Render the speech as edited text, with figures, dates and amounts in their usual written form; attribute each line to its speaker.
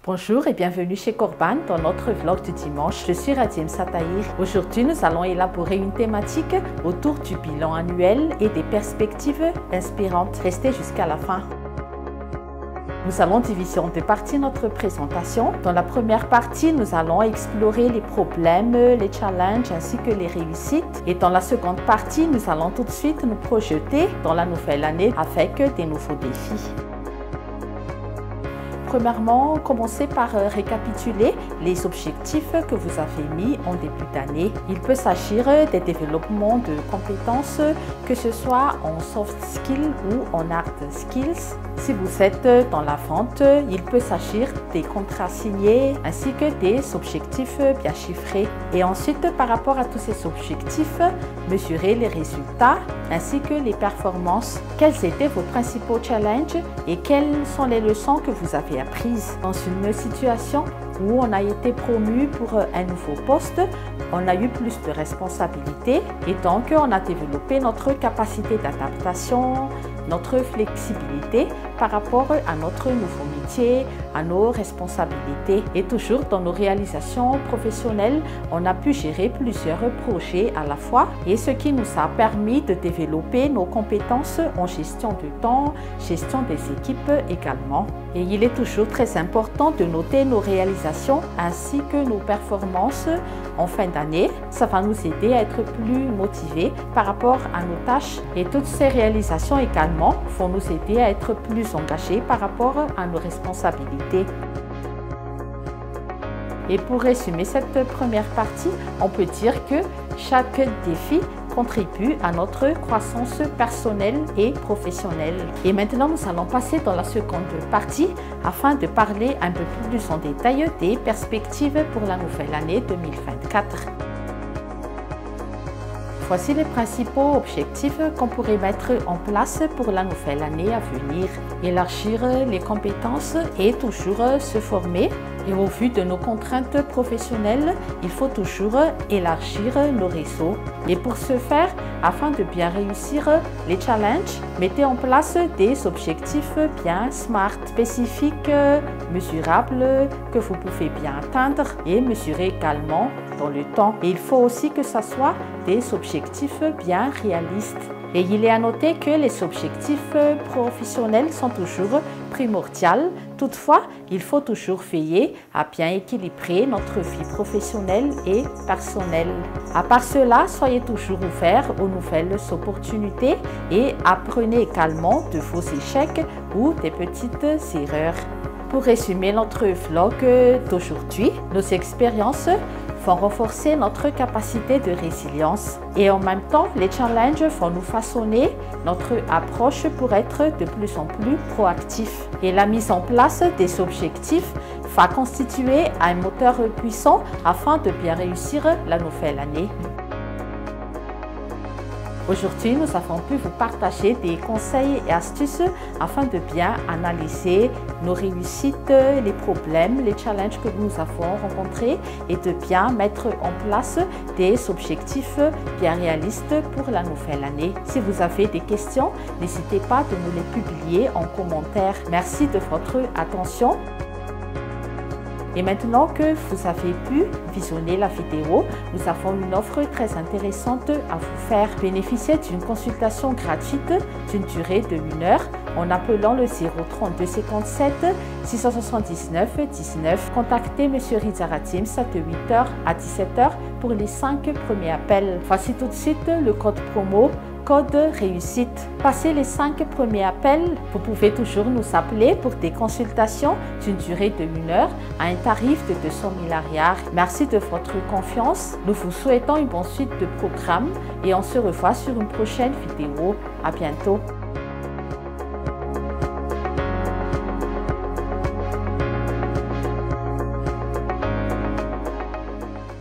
Speaker 1: Bonjour et bienvenue chez Corban dans notre vlog du dimanche. Je suis Radim Sataïr. Aujourd'hui, nous allons élaborer une thématique autour du bilan annuel et des perspectives inspirantes. Restez jusqu'à la fin. Nous allons diviser en deux parties notre présentation. Dans la première partie, nous allons explorer les problèmes, les challenges ainsi que les réussites. Et dans la seconde partie, nous allons tout de suite nous projeter dans la nouvelle année avec des nouveaux défis. Premièrement, commencez par récapituler les objectifs que vous avez mis en début d'année. Il peut s'agir des développements de compétences, que ce soit en soft skills ou en hard skills. Si vous êtes dans la vente, il peut s'agir des contrats signés ainsi que des objectifs bien chiffrés. Et ensuite, par rapport à tous ces objectifs, mesurez les résultats ainsi que les performances. Quels étaient vos principaux challenges et quelles sont les leçons que vous avez apprises? Dans une situation où on a été promu pour un nouveau poste, on a eu plus de responsabilités et donc on a développé notre capacité d'adaptation, notre flexibilité par rapport à notre nouveau métier, à nos responsabilités. Et toujours dans nos réalisations professionnelles, on a pu gérer plusieurs projets à la fois et ce qui nous a permis de développer nos compétences en gestion du temps, gestion des équipes également. Et il est toujours très important de noter nos réalisations ainsi que nos performances en fin d'année. Ça va nous aider à être plus motivés par rapport à nos tâches et toutes ces réalisations également vont nous aider à être plus engagés par rapport à nos responsabilités. Et pour résumer cette première partie, on peut dire que chaque défi contribue à notre croissance personnelle et professionnelle. Et maintenant, nous allons passer dans la seconde partie afin de parler un peu plus en détail des perspectives pour la nouvelle année 2024. Voici les principaux objectifs qu'on pourrait mettre en place pour la nouvelle année à venir. Élargir les compétences et toujours se former. Et au vu de nos contraintes professionnelles, il faut toujours élargir nos réseaux. Et pour ce faire, afin de bien réussir les challenges, mettez en place des objectifs bien smart, spécifiques, mesurables, que vous pouvez bien atteindre et mesurer également dans le temps. Et il faut aussi que ce soit des objectifs bien réalistes. Et il est à noter que les objectifs professionnels sont toujours primordiaux. Toutefois, il faut toujours veiller à bien équilibrer notre vie professionnelle et personnelle. À part cela, soyez toujours ouverts aux nouvelles opportunités et apprenez également de vos échecs ou des petites erreurs. Pour résumer notre vlog d'aujourd'hui, nos expériences vont renforcer notre capacité de résilience et en même temps, les challenges vont nous façonner notre approche pour être de plus en plus proactif. Et la mise en place des objectifs va constituer un moteur puissant afin de bien réussir la nouvelle année. Aujourd'hui, nous avons pu vous partager des conseils et astuces afin de bien analyser nos réussites, les problèmes, les challenges que nous avons rencontrés et de bien mettre en place des objectifs bien réalistes pour la nouvelle année. Si vous avez des questions, n'hésitez pas de nous les publier en commentaire. Merci de votre attention. Et maintenant que vous avez pu visionner la vidéo, nous avons une offre très intéressante à vous faire. Bénéficiez d'une consultation gratuite d'une durée de 1 heure en appelant le 032 57 679 19. Contactez M. Rizza Radim de 8h à 17h pour les 5 premiers appels. Voici tout de suite le code promo. Code réussite. Passez les 5 premiers appels, vous pouvez toujours nous appeler pour des consultations d'une durée de 1 heure à un tarif de 200 milliards. Merci de votre confiance. Nous vous souhaitons une bonne suite de programmes et on se revoit sur une prochaine vidéo. À bientôt.